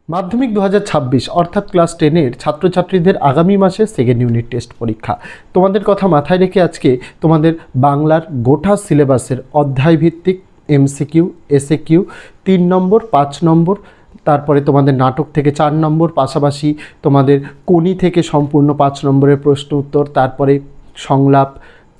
মাধ্যমিক 2026 অর্থাৎ ক্লাস 10-এর ছাত্রছাত্রীদের আগামী মাসে সেকেন্ড ইউনিট টেস্ট পরীক্ষা। তোমাদের কথা মাথায় রেখে আজকে তোমাদের বাংলার গোটা সিলেবাসের অধ্যায়ভিত্তিক এমসিকিউ, এসএকিউ 3 নম্বর, 5 নম্বর, তারপরে তোমাদের নাটক থেকে 4 নম্বর, পাশাপাশি তোমাদের কোনি থেকে সম্পূর্ণ 5 নম্বরের প্রশ্ন উত্তর, তারপরে সংলাপ,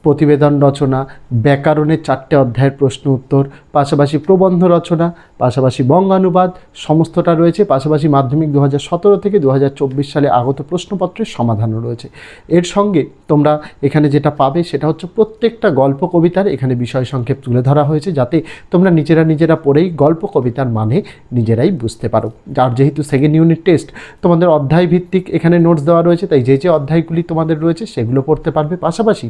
প্রতিবেদন রচনা, ব্যাকরণের 4টে অধ্যায়ের প্রশ্ন উত্তর, পাশাপাশি প্রবন্ধ রচনা, পাশাপাশি বঙ্গানুবাদ সমস্তটা রয়েছে। পাশাপাশি মাধ্যমিক 2017 থেকে 2024 সালে আগত প্রশ্নপত্রের সমাধানও রয়েছে। এর সঙ্গে তোমরা এখানে যেটা পাবে সেটা হচ্ছে প্রত্যেকটা গল্প কবিতার এখানে বিষয় সংক্ষেপ তুলে ধরা হয়েছে, যাতে তোমরা নিজেরা পড়েই গল্প কবিতার মানে নিজেরাই বুঝতে পারো। আর যেহেতু সেকেন্ড ইউনিট টেস্ট, তোমাদের অধ্যায় ভিত্তিক এখানে নোটস দেওয়া রয়েছে, তাই যে অধ্যায়গুলি তোমাদের রয়েছে সেগুলো পড়তে পারবে। পাশাপাশি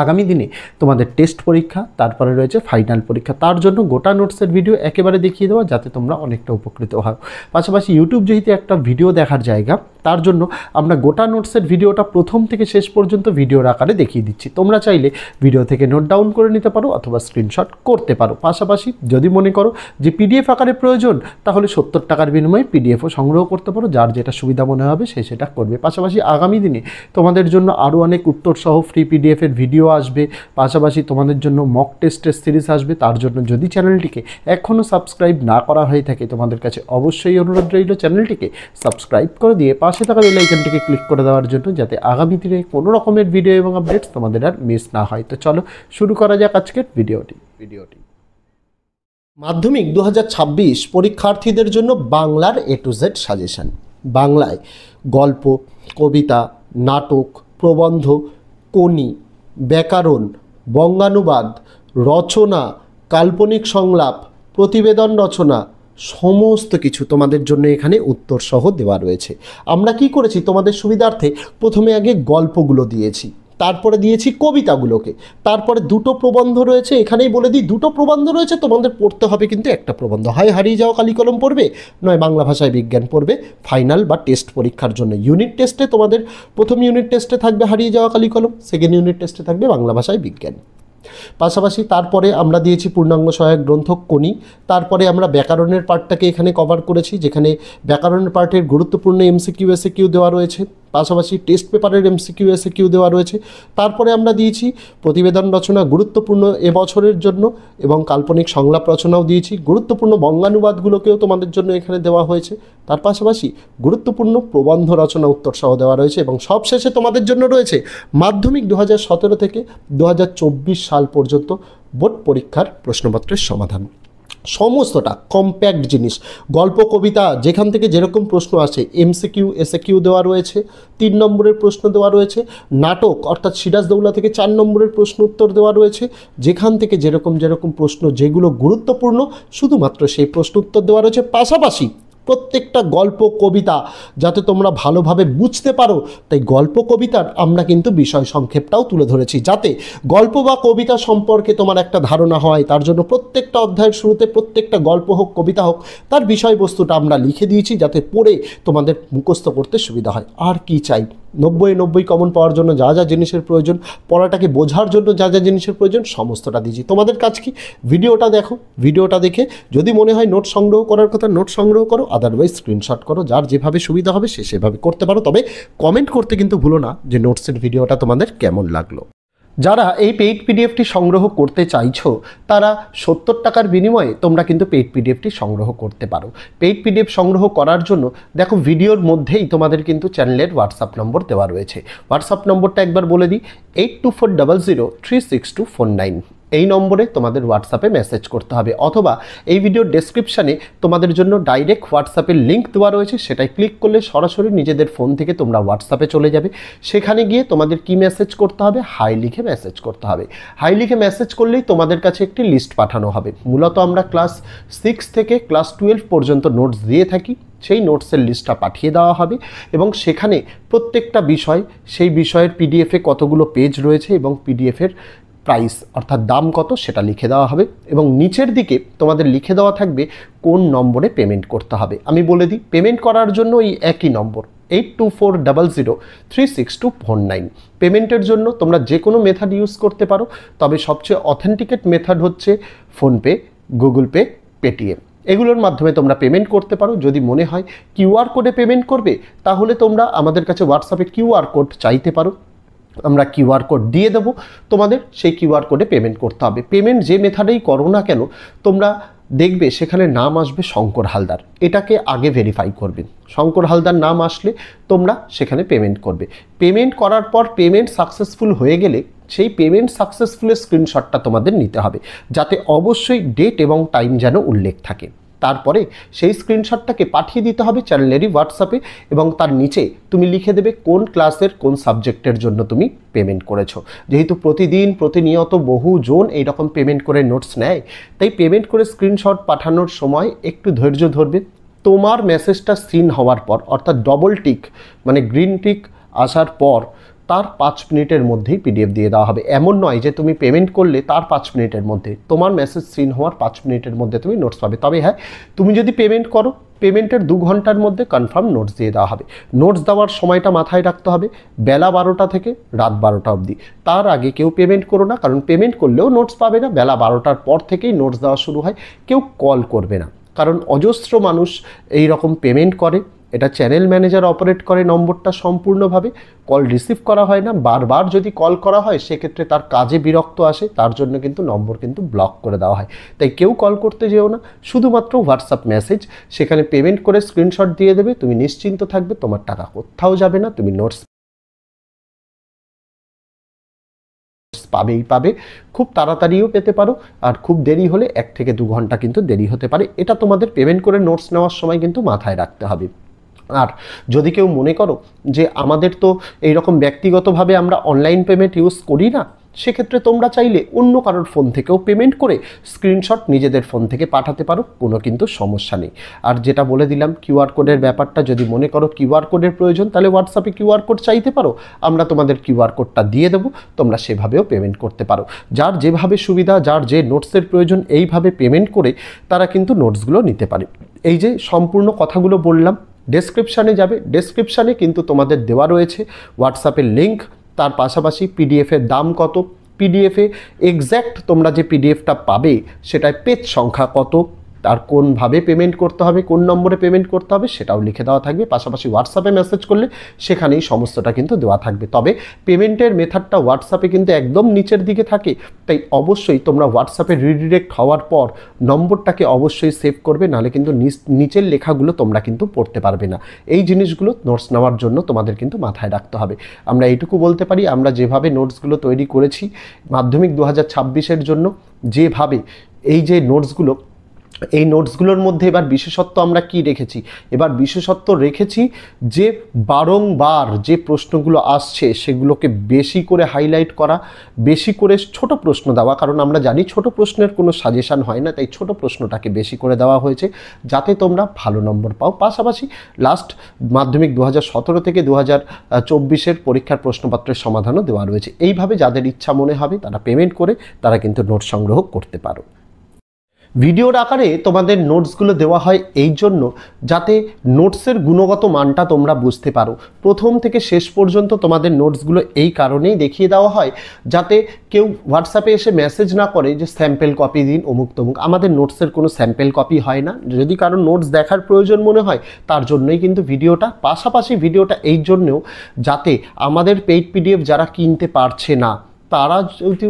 আগামী দিনে তোমাদের টেস্ট পরীক্ষা, তারপরে রয়েছে ফাইনাল পরীক্ষা, তার জন্য গোটা নোটসের ভিডিও একেবারে দেখিয়ে দেওয়া, যাতে তোমরা অনেকটা উপকৃত হও। পাশাপাশি ইউটিউব যেহেতু একটা ভিডিও দেখার জায়গা, তার জন্য আমরা গোটা নোটসের ভিডিওটা প্রথম থেকে শেষ পর্যন্ত ভিডিওর আকারে দেখিয়ে দিচ্ছি। তোমরা চাইলে ভিডিও থেকে নোট ডাউন করে নিতে পারো অথবা স্ক্রিনশট করতে পারো। পাশাপাশি যদি মনে করো যে পিডিএফ আকারে প্রয়োজন, তাহলে 70 টাকার বিনিময়ে পিডিএফও সংগ্রহ করতে পারো, যার যেটা সুবিধা মনে হবে সে সেটা করবে। পাশাপাশি আগামী দিনে তোমাদের জন্য আরও অনেক উত্তরসহ ফ্রি পিডিএফের ভিডিও আসবে। পাশাপাশি তোমাদের জন্য মক টেস্টের সিরিজ আসবে। তার জন্য যদি চ্যানেলটিকে এখনও সাবস্ক্রাইব না করা হয়ে থাকে, তোমাদের কাছে অবশ্যই অনুরোধ রইল চ্যানেলটিকে সাবস্ক্রাইব করে দিয়ে পাশে থাকা বেল আইকনটিকে ক্লিক করে দেওয়ার জন্য, যাতে আগামী দিনে কোনো রকমের ভিডিও এবং আপডেটস তোমাদের আর মিস না হয়। তো চলো শুরু করা যাক আজকের ভিডিওটি। মাধ্যমিক 2026 পরীক্ষার্থীদের জন্য বাংলার A to Z সাজেশন। বাংলায় গল্প, কবিতা, নাটক, প্রবন্ধ, কোনি, ব্যাকরণ, বঙ্গানুবাদ, রচনা, কাল্পনিক সংলাপ, প্রতিবেদন রচনা সমস্ত কিছু তোমাদের জন্য এখানে উত্তরসহ দেওয়া রয়েছে। আমরা কি করেছি তোমাদের সুবিধার্থে, প্রথমে আগে গল্পগুলো দিয়েছি, তারপরে দিয়েছি কবিতাগুলোকে, তারপরে দুটো প্রবন্ধ রয়েছে। এখানেই বলে দিই, দুটো প্রবন্ধ রয়েছে, তোমাদের পড়তে হবে কিন্তু একটা প্রবন্ধ। হয় হারিয়ে যাওয়া কালিকলম পড়বে, নয় বাংলা ভাষায় বিজ্ঞান পড়বে ফাইনাল বা টেস্ট পরীক্ষার জন্য। ইউনিট টেস্টে তোমাদের প্রথম ইউনিট টেস্টে থাকবে হারিয়ে যাওয়া কালিকলম, সেকেন্ড ইউনিট টেস্টে থাকবে বাংলা ভাষায় বিজ্ঞান। পাশাপাশি তারপরে আমরা দিয়েছি পূর্ণাঙ্গ সহায়ক গ্রন্থ কোনি। তারপরে আমরা ব্যাকরণের পার্টটাকে এখানে কভার করেছি, যেখানে ব্যাকরণের পার্টের গুরুত্বপূর্ণ এমসিকিউ, এসএকিউ দেওয়া রয়েছে। পাশাপাশি টেস্ট পেপারের এমসিকিউ, এসএকিউ দেওয়া রয়েছে। তারপরে আমরা দিয়েছি প্রতিবেদন রচনা গুরুত্বপূর্ণ এবছরের জন্য, এবং কাল্পনিক সংলাপ রচনাও দিয়েছি। গুরুত্বপূর্ণ বঙ্গানুবাদগুলোকেও তোমাদের জন্য এখানে দেওয়া হয়েছে। তার পাশাপাশি গুরুত্বপূর্ণ প্রবন্ধ রচনা উত্তরসহ দেওয়া রয়েছে। এবং সবশেষে তোমাদের জন্য রয়েছে মাধ্যমিক 2017 থেকে 2024 সাল পর্যন্ত বোর্ড পরীক্ষার প্রশ্নপত্রের সমাধান। সমস্তটা কম্প্যাক্ট জিনিস। গল্প, কবিতা যেখান থেকে যেরকম প্রশ্ন আসে, এমসিকিউ, এসএকিউ দেওয়া রয়েছে, 3 নম্বরের প্রশ্ন দেওয়া রয়েছে। নাটক অর্থাৎ সিরাজদৌল্লা থেকে 4 নম্বরের প্রশ্ন উত্তর দেওয়া রয়েছে। যেখান থেকে যেরকম প্রশ্ন যেগুলো গুরুত্বপূর্ণ, শুধুমাত্র সেই প্রশ্ন উত্তর দেওয়া রয়েছে। পাশাপাশি প্রত্যেকটা গল্প, কবিতা যাতে তোমরা ভালোভাবে বুঝতে পারো, তাই গল্প, কবিতার আমরা কিন্তু বিষয় সংক্ষেপটাও তুলে ধরেছি, যাতে গল্প বা কবিতা সম্পর্কে তোমার একটা ধারণা হয়। তার জন্য প্রত্যেকটা অধ্যায়ের শুরুতে প্রত্যেকটা গল্প হোক, কবিতা হোক, তার বিষয়বস্তুটা আমরা লিখে দিয়েছি, যাতে পড়ে তোমাদের মুখস্থ করতে সুবিধা হয়। আর কি চাই? 90 কমন পাওয়ার জন্য যা যা জিনিসের প্রয়োজন, পড়াটাকে বোঝার জন্য যা যা জিনিসের প্রয়োজন, সমস্তটা দিয়েছি। তোমাদের কাজ কি? ভিডিওটা দেখো, ভিডিওটা দেখে যদি মনে হয় নোট সংগ্রহ করার কথা, নোট সংগ্রহ করো, আদারওয়াইজ স্ক্রিনশট করো। যার যেভাবে সুবিধা হবে সে সেভাবে করতে পারো। তবে কমেন্ট করতে কিন্তু ভুলো না যে নোটসের ভিডিওটা তোমাদের কেমন লাগলো। যারা এই পেইড পিডিএফটি সংগ্রহ করতে চাইছো, তারা 70 টাকার বিনিময়ে তোমরা কিন্তু পেইড পিডিএফটি সংগ্রহ করতে পারো। পেইড পিডিএফ সংগ্রহ করার জন্য দেখো ভিডিওর মধ্যেই তোমাদের কিন্তু চ্যানেলের হোয়াটসঅ্যাপ নম্বর দেওয়া রয়েছে। হোয়াটসঅ্যাপ নম্বরটা একবার বলে দিই, 8240036249। এই নম্বরে তোমাদের হোয়াটসঅ্যাপে মেসেজ করতে হবে, অথবা এই ভিডিওর ডেসক্রিপশানে তোমাদের জন্য ডাইরেক্ট হোয়াটসঅ্যাপের লিঙ্ক দেওয়া রয়েছে, সেটাই ক্লিক করলে সরাসরি নিজেদের ফোন থেকে তোমরা হোয়াটসঅ্যাপে চলে যাবে। সেখানে গিয়ে তোমাদের কি মেসেজ করতে হবে? হাই লিখে মেসেজ করতে হবে। হাই লিখে মেসেজ করলেই তোমাদের কাছে একটি লিস্ট পাঠানো হবে। মূলত আমরা ক্লাস 6 থেকে ক্লাস 12 পর্যন্ত নোটস দিয়ে থাকি, সেই নোটসের লিস্টটা পাঠিয়ে দেওয়া হবে, এবং সেখানে প্রত্যেকটা বিষয়, সেই বিষয়ের পিডিএফে কতগুলো পেজ রয়েছে এবং পিডিএফের প্রাইস অর্থাৎ দাম কত সেটা লিখে দেওয়া হবে। এবং নিচের দিকে তোমাদের লিখে দেওয়া থাকবে কোন নম্বরে পেমেন্ট করতে হবে। আমি বলে দিই, পেমেন্ট করার জন্য এই একই নম্বর 8240036249। পেমেন্টের জন্য তোমরা যে কোনো মেথড ইউজ করতে পারো, তবে সবচেয়ে অথেন্টিকেট মেথড হচ্ছে ফোনপে, গুগল পে, পেটিএম। এগুলোর মাধ্যমে তোমরা পেমেন্ট করতে পারো। যদি মনে হয় কিউআর কোডে পেমেন্ট করবে, তাহলে তোমরা আমাদের কাছে হোয়াটসঅ্যাপে কিউআর কোড চাইতে পারো, আমরা কিউআর কোড দিয়ে দেবো তোমাদের, সেই কিউআর কোডে পেমেন্ট করতে হবে। পেমেন্ট যে মেথডেই করো না কেন, তোমরা দেখবে সেখানে নাম আসবে শঙ্কর হালদার, এটাকে আগে ভেরিফাই করবে। শঙ্কর হালদার নাম আসলে তোমরা সেখানে পেমেন্ট করবে। পেমেন্ট করার পর পেমেন্ট সাকসেসফুল হয়ে গেলে সেই পেমেন্ট সাকসেসফুলের স্ক্রিনশটটা তোমাদের নিতে হবে, যাতে অবশ্যই ডেট এবং টাইম যেন উল্লেখ থাকে। তারপরে সেই স্ক্রিনশটটাকে পাঠিয়ে দিতে হবে চ্যানেলেরই হোয়াটসঅ্যাপে, এবং তার নিচে তুমি লিখে দেবে কোন ক্লাসের কোন সাবজেক্টের জন্য তুমি পেমেন্ট করেছো। যেহেতু প্রতিদিন প্রতিনিয়ত বহুজন এইরকম পেমেন্ট করে নোটস নেয়, তাই পেমেন্ট করে স্ক্রিনশট পাঠানোর সময় একটু ধৈর্য ধরবে। তোমার মেসেজটা সিন হওয়ার পর, অর্থাৎ ডবল টিক মানে গ্রিন টিক আসার পর তার 5 মিনিটের মধ্যেই পিডিএফ দিয়ে দেওয়া হবে। এমন নয় যে তুমি পেমেন্ট করলে তার 5 মিনিটের মধ্যে, তোমার মেসেজ সিন হওয়ার 5 মিনিটের মধ্যে তুমি নোটস পাবে। তবে হ্যাঁ, তুমি যদি পেমেন্ট করো, পেমেন্টের 2 ঘন্টার মধ্যে কনফার্ম নোটস দিয়ে দেওয়া হবে। নোটস দেওয়ার সময়টা মাথায় রাখতে হবে, বেলা 12টা থেকে রাত 12টা অবধি। তার আগে কেউ পেমেন্ট করো না, কারণ পেমেন্ট করলেও নোটস পাবে না। বেলা 12টার পর থেকেই নোটস দেওয়া শুরু হয়। কেউ কল করবে না, কারণ অজস্র মানুষ এই রকম পেমেন্ট করে। এটা চ্যানেল ম্যানেজার অপারেট করে নম্বরটা সম্পূর্ণভাবে, কল রিসিভ করা হয় না। বারবার যদি কল করা হয় সেক্ষেত্রে তার কাজে বিরক্ত আসে, তার জন্য কিন্তু নম্বর কিন্তু ব্লক করে দেওয়া হয়। তাই কেউ কল করতে যেও না, শুধুমাত্র হোয়াটসঅ্যাপ মেসেজ, সেখানে পেমেন্ট করে স্ক্রিনশট দিয়ে দেবে। তুমি নিশ্চিন্ত থাকবে, তোমার টাকা কোথাও যাবে না, তুমি নোটস পাবে। খুব তাড়াতাড়িও পেতে পারো, আর খুব দেরি হলে 1 থেকে 2 ঘন্টা কিন্তু দেরি হতে পারে। এটা তোমাদের পেমেন্ট করে নোটস নেওয়ার সময় কিন্তু মাথায় রাখতে হবে। আর যদি কেউ মনে করো যে আমাদের তো এইরকম ব্যক্তিগতভাবে আমরা অনলাইন পেমেন্ট ইউজ করি না, সেক্ষেত্রে তোমরা চাইলে অন্য কারোর ফোন থেকেও পেমেন্ট করে স্ক্রিনশট নিজেদের ফোন থেকে পাঠাতে পারো, কোনো কিন্তু সমস্যা নেই। আর যেটা বলে দিলাম কিউআর কোডের ব্যাপারটা, যদি মনে করো কিউআর কোডের প্রয়োজন, তাহলে হোয়াটসঅ্যাপে কিউআর কোড চাইতে পারো, আমরা তোমাদের কিউআর কোডটা দিয়ে দেবো, তোমরা সেভাবেও পেমেন্ট করতে পারো। যার যেভাবে সুবিধা, যার যে নোটসের প্রয়োজন, এইভাবে পেমেন্ট করে তারা কিন্তু নোটসগুলো নিতে পারে। এই যে সম্পূর্ণ কথাগুলো বললাম, ডেসক্রিপশানে যাবে, ডেসক্রিপশানে কিন্তু তোমাদের দেওয়া রয়েছে হোয়াটসঅ্যাপের লিঙ্ক, তার পাশাপাশি পিডিএফের দাম কত, পিডিএফে এক্স্যাক্ট তোমরা যে পিডিএফটা পাবে সেটায় পেজ সংখ্যা কত, আর কোনভাবে পেমেন্ট করতে হবে, কোন নম্বরে পেমেন্ট করতে হবে সেটাও লিখে দেওয়া থাকবে। পাশাপাশি হোয়াটসঅ্যাপে মেসেজ করলে সেখানেই সমস্তটা কিন্তু দেওয়া থাকবে। তবে পেমেন্টের মেথডটা হোয়াটসঅ্যাপে কিন্তু একদম নিচের দিকে থাকে, তাই অবশ্যই তোমরা হোয়াটসঅ্যাপে রিডিরেক্ট হওয়ার পর নম্বরটাকে অবশ্যই সেভ করবে, নাহলে কিন্তু নিচের লেখাগুলো তোমরা কিন্তু পড়তে পারবে না। এই জিনিসগুলো নোটস নেওয়ার জন্য তোমাদের কিন্তু মাথায় রাখতে হবে। আমরা এইটুকু বলতে পারি, আমরা যেভাবে নোটসগুলো তৈরি করেছি মাধ্যমিক 2026-এর জন্য, যেভাবে এই যে নোটসগুলো, এই নোটসগুলোর মধ্যে এবার বিশেষত্ব আমরা কি রেখেছি, এবার বিশেষত্ব রেখেছি যে বারংবার যে প্রশ্নগুলো আসছে সেগুলোকে বেশি করে হাইলাইট করা, বেশি করে ছোট প্রশ্ন দেওয়া, কারণ আমরা জানি ছোট প্রশ্নের কোনো সাজেশান হয় না, তাই ছোট প্রশ্নটাকে বেশি করে দেওয়া হয়েছে যাতে তোমরা ভালো নম্বর পাও। পাশাপাশি লাস্ট মাধ্যমিক 2017 থেকে 2024-এর পরীক্ষার প্রশ্নপত্রের সমাধানও দেওয়া রয়েছে। এইভাবে যাদের ইচ্ছা মনে হবে তারা পেমেন্ট করে তারা কিন্তু নোট সংগ্রহ করতে পারো। ভিডিওর আকারে তোমাদের নোটসগুলো দেওয়া হয় এই জন্য যাতে নোটসের গুণগত মানটা তোমরা বুঝতে পারো। প্রথম থেকে শেষ পর্যন্ত তোমাদের নোটসগুলো এই কারণেই দেখিয়ে দেওয়া হয় যাতে কেউ হোয়াটসঅ্যাপে এসে মেসেজ না করে যে স্যাম্পেল কপি দিন অমুক তমুক। আমাদের নোটসের কোনো স্যাম্পেল কপি হয় না। যদি কারো নোটস দেখার প্রয়োজন মনে হয় তার জন্যই কিন্তু ভিডিওটা। পাশাপাশি ভিডিওটা এই জন্যও যাতে আমাদের পেইড পিডিএফ যারা কিনতে পারছে না তারা যদি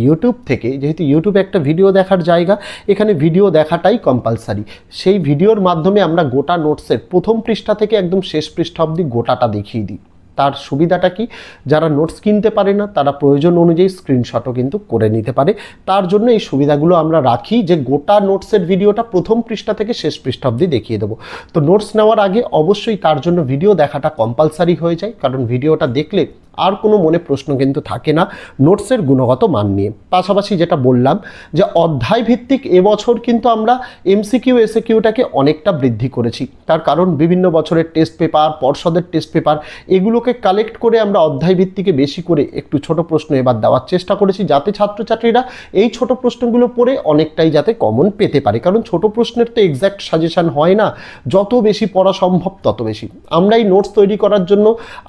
ইউটিউব থেকে, যেহেতু ইউটিউব একটা ভিডিও দেখার জায়গা, এখানে ভিডিও দেখাটাই কম্পালসারি। সেই ভিডিওর মাধ্যমে আমরা গোটা নোটসের প্রথম পৃষ্ঠা থেকে একদম শেষ পৃষ্ঠা অবধি গোটাটা দেখিয়ে দিই। তার সুবিধাটা কি, যারা নোটস কিনতে পারে না তারা প্রয়োজন অনুযায়ী স্ক্রিনশটও কিন্তু করে নিতে পারে। তার জন্য এই সুবিধাগুলো আমরা রাখি যে গোটা নোটসের ভিডিওটা প্রথম পৃষ্ঠা থেকে শেষ পৃষ্ঠা অবধি দেখিয়ে দেবো। তো নোটস নেওয়ার আগে অবশ্যই তার জন্য ভিডিও দেখাটা কম্পালসারি হয়ে যায়, কারণ ভিডিওটা দেখলে আর কোনো মনে প্রশ্ন কিন্তু থাকে না নোটসের গুণগত মান নিয়ে। পাশাপাশি যেটা বললাম যে অধ্যায় ভিত্তিক এবছর কিন্তু আমরা এমসিকিউ এসএকিউটাকে অনেকটা বৃদ্ধি করেছি। তার কারণ বিভিন্ন বছরের টেস্ট পেপার, পর্ষদের টেস্ট পেপার, এগুলোকে কালেক্ট করে আমরা অধ্যায় ভিত্তিকে বেশি করে একটু ছোট প্রশ্ন এবার দেওয়ার চেষ্টা করেছি, যাতে ছাত্রছাত্রীরা এই ছোট প্রশ্নগুলো পড়ে অনেকটাই যাতে কমন পেতে পারে। কারণ ছোট প্রশ্নের তো এক্স্যাক্ট সাজেশান হয় না, যত বেশি পড়া সম্ভব তত বেশি। আমরা এই নোটস তৈরি করার জন্য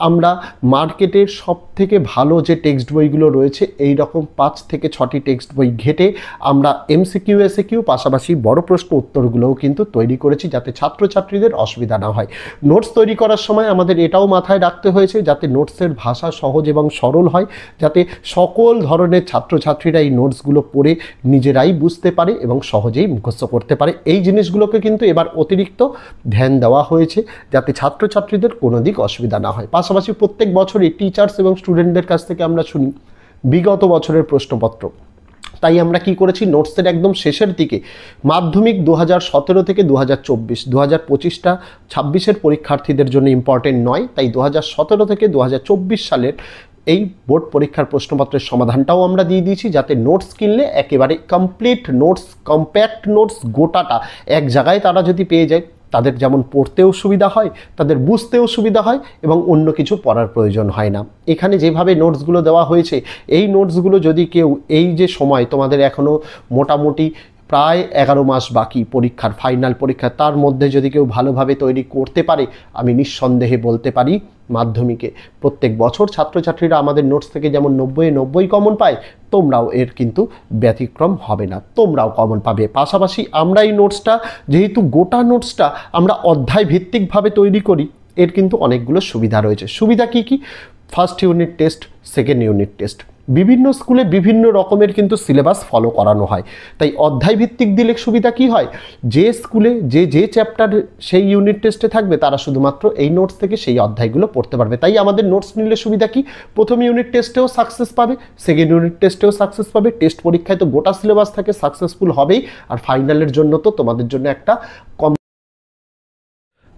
আমরা মার্কেটের সবথেকে ভালো যে টেক্সট বইগুলো রয়েছে এই রকম 5 থেকে 6টি টেক্সট বই ঘেটে আমরা এমসিকিউ এসএকিউ পাশাপাশি বড় প্রশ্ন উত্তরগুলোও কিন্তু তৈরি করেছি, যাতে ছাত্রছাত্রীদের অসুবিধা না হয়। নোটস তৈরি করার সময় আমাদের এটাও মাথায় রাখতে হয়েছে যাতে নোটসের ভাষা সহজ এবং সরল হয়, যাতে সকল ধরনের ছাত্রছাত্রীরা এই নোটসগুলো পড়ে নিজেরাই বুঝতে পারে এবং সহজেই মুখস্থ করতে পারে। এই জিনিসগুলোকে কিন্তু এবার অতিরিক্ত ধ্যান দেওয়া হয়েছে যাতে ছাত্রছাত্রীদের কোনো দিক অসুবিধা না হয়। পাশাপাশি প্রত্যেক বছরই টিচার্স এবং স্টুডেন্টদের কাছ থেকে আমরা শুনি বিগত বছরের প্রশ্নপত্র, তাই আমরা কি করেছি নোটসের একদম শেষের দিকে মাধ্যমিক 2017 থেকে 2024, 2025টা 26-এর পরীক্ষার্থীদের জন্য ইম্পর্টেন্ট নয়, তাই 2017 থেকে 2024 সালের এই বোর্ড পরীক্ষার প্রশ্নপত্রের সমাধানটাও আমরা দিয়ে দিয়েছি, যাতে নোটস কিনলে একেবারে কমপ্লিট নোটস, কম্প্যাক্ট নোটস গোটাটা এক জায়গায় তারা যদি পেয়ে যায়, তাদের যেমন পড়তেও সুবিধা হয়, তাদের বুঝতেও সুবিধা হয় এবং অন্য কিছু পড়ার প্রয়োজন হয় না। এখানে যেভাবে নোটসগুলো দেওয়া হয়েছে, এই নোটসগুলো যদি কেউ, এই যে সময় তোমাদের এখনও মোটামুটি প্রায় 11 মাস বাকি পরীক্ষার, ফাইনাল পরীক্ষা, তার মধ্যে যদি কেউ ভালোভাবে তৈরি করতে পারে, আমি নিঃসন্দেহে বলতে পারি মাধ্যমিকে প্রত্যেক বছর ছাত্রছাত্রীরা আমাদের নোটস থেকে যেমন 90 কমন পায়, তোমরাও এর কিন্তু ব্যতিক্রম হবে না, তোমরাও কমন পাবে। পাশাপাশি আমরা এই নোটসটা, যেহেতু গোটা নোটসটা আমরা অধ্যায় ভিত্তিকভাবে তৈরি করি, এর কিন্তু অনেকগুলো সুবিধা রয়েছে। সুবিধা কি কি? First unit test, second unit test, বিভিন্ন স্কুলে বিভিন্ন রকমের কিন্তু সিলেবাস ফলো করানো হয়, তাই অধ্যায় ভিত্তিক দিলে সুবিধা কি হয়, যে স্কুলে যে চ্যাপ্টার সেই ইউনিট টেস্টে থাকবে তারা শুধুমাত্র এই নোটস থেকে সেই অধ্যায়গুলো পড়তে পারবে। তাই আমাদের নোটস নিলে সুবিধা কি, প্রথম ইউনিট টেস্টেও সাকসেস পাবে, সেকেন্ড ইউনিট টেস্টেও সাকসেস পাবে, টেস্ট পরীক্ষায় তো গোটা সিলেবাস থাকে, সাকসেসফুল হবেই, আর ফাইনালের জন্য তো তোমাদের জন্য একটা কম।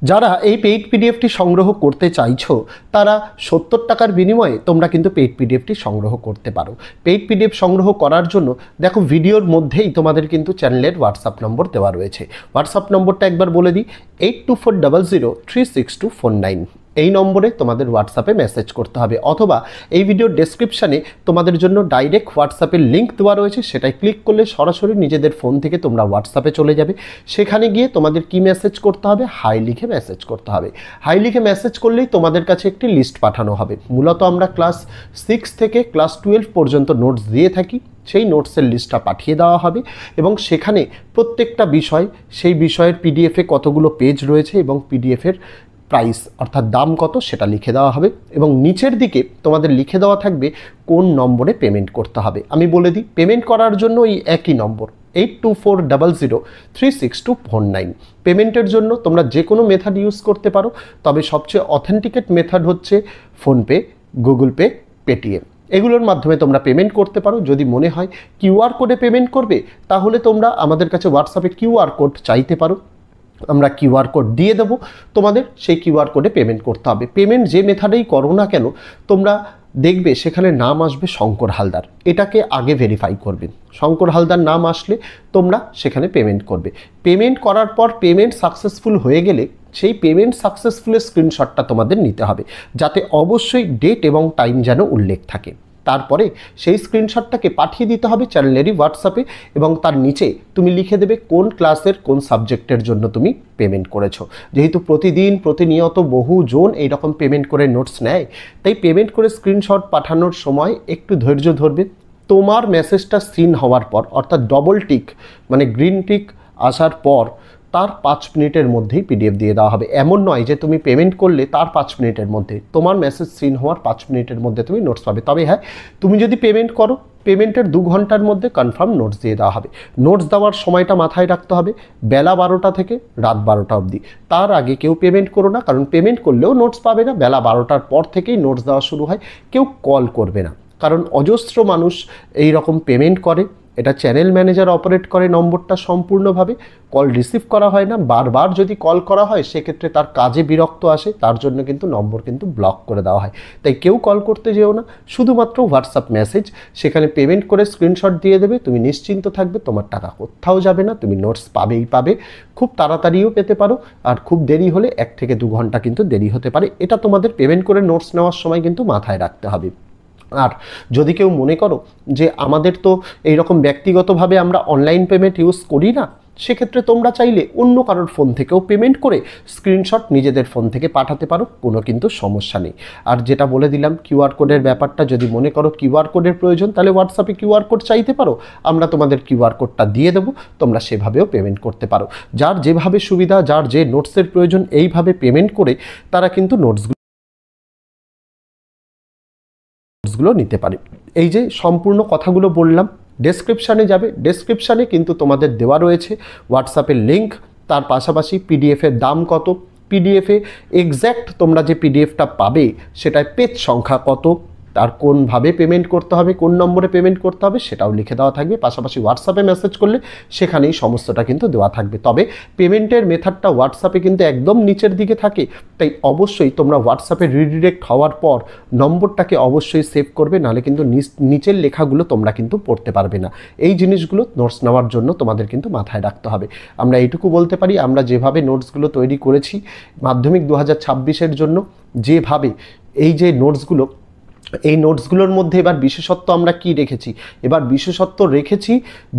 যারা এই পেইড পিডিএফটি সংগ্রহ করতে চাইছো তারা 70 টাকার বিনিময়ে তোমরা কিন্তু পেইড পিডিএফটি সংগ্রহ করতে পারো। পেইড পিডিএফ সংগ্রহ করার জন্য দেখো ভিডিওর মধ্যেই তোমাদের কিন্তু চ্যানেলের হোয়াটসঅ্যাপ নম্বর দেওয়া রয়েছে। হোয়াটসঅ্যাপ নম্বরটা একবার বলে দিই, 8240036249। এই নম্বরে তোমাদের হোয়াটসঅ্যাপে মেসেজ করতে হবে, অথবা এই ভিডিওর ডেসক্রিপশানে তোমাদের জন্য ডাইরেক্ট হোয়াটসঅ্যাপের লিঙ্ক দেওয়া রয়েছে, সেটাই ক্লিক করলে সরাসরি নিজেদের ফোন থেকে তোমরা হোয়াটসঅ্যাপে চলে যাবে। সেখানে গিয়ে তোমাদের কি মেসেজ করতে হবে, হাই লিখে মেসেজ করতে হবে। হাই লিখে মেসেজ করলেই তোমাদের কাছে একটি লিস্ট পাঠানো হবে। মূলত আমরা ক্লাস 6 থেকে ক্লাস 12 পর্যন্ত নোটস দিয়ে থাকি, সেই নোটসের লিস্টটা পাঠিয়ে দেওয়া হবে এবং সেখানে প্রত্যেকটা বিষয়, সেই বিষয়ের পিডিএফে কতগুলো পেজ রয়েছে এবং পিডিএফের প্রাইস অর্থাৎ দাম কত সেটা লিখে দেওয়া হবে, এবং নিচের দিকে তোমাদের লিখে দেওয়া থাকবে কোন নম্বরে পেমেন্ট করতে হবে। আমি বলে দিই, পেমেন্ট করার জন্য এই একই নম্বর 8240036249। পেমেন্টের জন্য তোমরা যে কোনো মেথড ইউজ করতে পারো, তবে সবচেয়ে অথেন্টিকেট মেথড হচ্ছে ফোনপে, গুগল পে, পেটিএম, এগুলোর মাধ্যমে তোমরা পেমেন্ট করতে পারো। যদি মনে হয় কিউআর কোডে পেমেন্ট করবে, তাহলে তোমরা আমাদের কাছে হোয়াটসঅ্যাপে কিউআর কোড চাইতে পারো, আমরা কিউআর কোড দিয়ে দেবো, তোমাদের সেই কিউআর কোডে পেমেন্ট করতে হবে। পেমেন্ট যে মেথডেই করো না কেন, তোমরা দেখবে সেখানে নাম আসবে শঙ্কর হালদার, এটাকে আগে ভেরিফাই করবে। শঙ্কর হালদার নাম আসলে তোমরা সেখানে পেমেন্ট করবে। পেমেন্ট করার পর পেমেন্ট সাকসেসফুল হয়ে গেলে সেই পেমেন্ট সাকসেসফুলের স্ক্রিনশটটা তোমাদের নিতে হবে, যাতে অবশ্যই ডেট এবং টাইম যেন উল্লেখ থাকে। তারপরে সেই স্ক্রিনশটটাকে পাঠিয়ে দিতে হবে চ্যানেলেরই হোয়াটসঅ্যাপে, এবং তার নিচে তুমি লিখে দেবে কোন ক্লাসের কোন সাবজেক্টের জন্য তুমি পেমেন্ট করেছো। যেহেতু প্রতিনিয়ত বহুজন এইরকম পেমেন্ট করে নোটস নেয়, তাই পেমেন্ট করে স্ক্রিনশট পাঠানোর সময় একটু ধৈর্য ধরবে। তোমার মেসেজটা সিন হওয়ার পর, অর্থাৎ ডবল টিক মানে গ্রিন টিক আসার পর তার 5 মিনিটের মধ্যেই পিডিএফ দিয়ে দেওয়া হবে। এমন নয় যে তুমি পেমেন্ট করলে তার 5 মিনিটের মধ্যে, তোমার মেসেজ সিন হওয়ার 5 মিনিটের মধ্যে তুমি নোটস পাবে। তবে হ্যাঁ, তুমি যদি পেমেন্ট করো, পেমেন্টের 2 ঘন্টার মধ্যে কনফার্ম নোটস দিয়ে দেওয়া হবে। নোটস দেওয়ার সময়টা মাথায় রাখতে হবে, বেলা 12টা থেকে রাত 12টা অবধি। তার আগে কেউ পেমেন্ট করো না, কারণ পেমেন্ট করলেও নোটস পাবে না। বেলা 12টার পর থেকেই নোটস দেওয়া শুরু হয়। কেউ কল করবে না, কারণ অজস্র মানুষ এই রকম পেমেন্ট করে, এটা চ্যানেল ম্যানেজার অপারেট করে নম্বরটা সম্পূর্ণভাবে, কল রিসিভ করা হয় না। বারবার যদি কল করা হয় সেক্ষেত্রে তার কাজে বিরক্ত আসে, তার জন্য কিন্তু নম্বর কিন্তু ব্লক করে দেওয়া হয়। তাই কেউ কল করতে যেও না, শুধুমাত্র হোয়াটসঅ্যাপ মেসেজ, সেখানে পেমেন্ট করে স্ক্রিনশট দিয়ে দেবে। তুমি নিশ্চিন্ত থাকবে, তোমার টাকা কোথাও যাবে না, তুমি নোটস পাবেই পাবে। খুব তাড়াতাড়িও পেতে পারো, আর খুব দেরি হলে 1 থেকে 2 ঘন্টা কিন্তু দেরি হতে পারে। এটা তোমাদের পেমেন্ট করে নোটস নেওয়ার সময় কিন্তু মাথায় রাখতে হবে। আর যদি কেউ মনে করো যে আমাদের তো এইরকম ব্যক্তিগতভাবে আমরা অনলাইন পেমেন্ট ইউজ করি না, সেক্ষেত্রে তোমরা চাইলে অন্য কারোর ফোন থেকেও পেমেন্ট করে স্ক্রিনশট নিজেদের ফোন থেকে পাঠাতে পারো, কোনো কিন্তু সমস্যা নেই। আর যেটা বলে দিলাম কিউআর কোডের ব্যাপারটা, যদি মনে করো কিউআর কোডের প্রয়োজন তাহলে হোয়াটসঅ্যাপে কিউআর কোড চাইতে পারো, আমরা তোমাদের কিউআর কোডটা দিয়ে দেবো, তোমরা সেভাবেও পেমেন্ট করতে পারো। যার যেভাবে সুবিধা, যার যে নোটসের প্রয়োজন এইভাবে পেমেন্ট করে তারা কিন্তু নোটসগুলো নিতে পারে। এই যে সম্পূর্ণ কথাগুলো বললাম, ডেসক্রিপশানে যাবে, ডেসক্রিপশানে কিন্তু তোমাদের দেওয়া রয়েছে হোয়াটসঅ্যাপের লিঙ্ক, তার পাশাপাশি পিডিএফের দাম কত, পিডিএফে এক্স্যাক্ট তোমরা যে পিডিএফটা পাবে সেটায় পেজ সংখ্যা কত, আর কোনভাবে পেমেন্ট করতে হবে, কোন নম্বরে পেমেন্ট করতে হবে সেটাও লিখে দেওয়া থাকবে। পাশাপাশি হোয়াটসঅ্যাপে মেসেজ করলে সেখানেই সমস্তটা কিন্তু দেওয়া থাকবে। তবে পেমেন্টের মেথডটা হোয়াটসঅ্যাপে কিন্তু একদম নিচের দিকে থাকে, তাই অবশ্যই তোমরা হোয়াটসঅ্যাপে রিডিরেক্ট হওয়ার পর নম্বরটাকে অবশ্যই সেভ করবে, নাহলে কিন্তু নিচের লেখাগুলো তোমরা কিন্তু পড়তে পারবে না। এই জিনিসগুলো নোটস নেওয়ার জন্য তোমাদের কিন্তু মাথায় রাখতে হবে। আমরা এইটুকু বলতে পারি, আমরা যেভাবে নোটসগুলো তৈরি করেছি মাধ্যমিক 2026-এর জন্য, যেভাবে এই যে নোটসগুলো, এই নোটসগুলোর মধ্যে এবার বিশেষত্ব আমরা কি রেখেছি, এবার বিশেষত্ব রেখেছি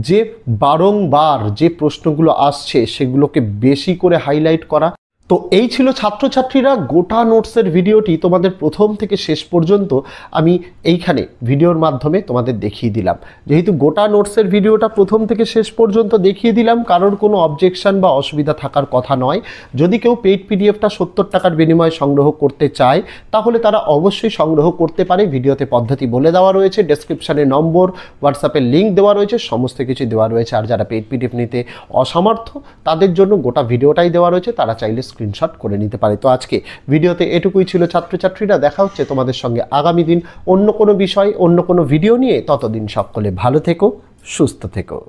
যে বারংবার যে প্রশ্নগুলো আসছে সেগুলোকে বেশি করে হাইলাইট করা। তো এই ছিল ছাত্রছাত্রীরা গোটা নোটসের ভিডিওটি তোমাদের প্রথম থেকে শেষ পর্যন্ত আমি এইখানে ভিডিওর মাধ্যমে তোমাদের দেখিয়ে দিলাম। যেহেতু গোটা নোটসের ভিডিওটা প্রথম থেকে শেষ পর্যন্ত দেখিয়ে দিলাম, কারোর কোনো অবজেকশন বা অসুবিধা থাকার কথা নয়। যদি কেউ পেইড পিডিএফটা 70 টাকার বিনিময়ে সংগ্রহ করতে চায় তাহলে তারা অবশ্যই সংগ্রহ করতে পারে। ভিডিওতে পদ্ধতি বলে দেওয়া রয়েছে, ডেসক্রিপশানে নম্বর, হোয়াটসঅ্যাপের লিঙ্ক দেওয়া রয়েছে, সমস্ত কিছু দেওয়া রয়েছে। আর যারা পেইড পিডিএফ নিতে অসমর্থ তাদের জন্য গোটা ভিডিওটাই দেওয়া রয়েছে, তারা চাইলে স্ক্রিনশট করে নিতে পারে। তো আজকে ভিডিওতে এটুকুই ছিল ছাত্রছাত্রীরা, দেখা হচ্ছে তোমাদের সঙ্গে আগামী দিন অন্য কোনো বিষয়, অন্য কোনো ভিডিও নিয়ে। ততদিন সকলে ভালো থেকো, সুস্থ থেকো।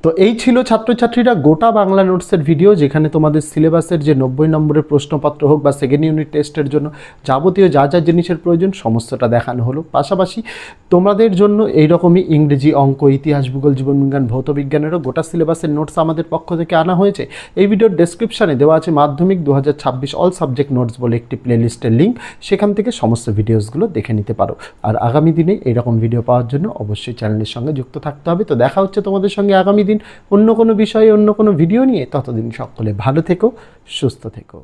তো এই ছিল ছাত্রছাত্রীরা গোটা বাংলা নোটসের ভিডিও, যেখানে তোমাদের সিলেবাসের যে 90 নম্বরের প্রশ্নপত্র হোক বা সেকেন্ড ইউনিট টেস্টের জন্য যাবতীয় যা যা জিনিসের প্রয়োজন সমস্তটা দেখানো হলো। পাশাপাশি তোমাদের জন্য এইরকমই ইংরেজি, অঙ্ক, ইতিহাস, ভূগোল, জীবনবিজ্ঞান, ভৌতবিজ্ঞানেরও গোটা সিলেবাসের নোটস আমাদের পক্ষ থেকে আনা হয়েছে। এই ভিডিওর ডেসক্রিপশানে দেওয়া আছে মাধ্যমিক 2026 অল সাবজেক্ট নোটস বলে একটি প্লেলিস্টের লিঙ্ক, সেখান থেকে সমস্ত ভিডিওসগুলো দেখে নিতে পারো। আর আগামী দিনে এইরকম ভিডিও পাওয়ার জন্য অবশ্যই চ্যানেলের সঙ্গে যুক্ত থাকতে হবে। তো দেখা হচ্ছে তোমাদের সঙ্গে আগামী দিন অন্য কোনো বিষয়ে, অন্য কোনো ভিডিও নিয়ে। ততদিন সকলে ভালো থেকো, সুস্থ থেকো।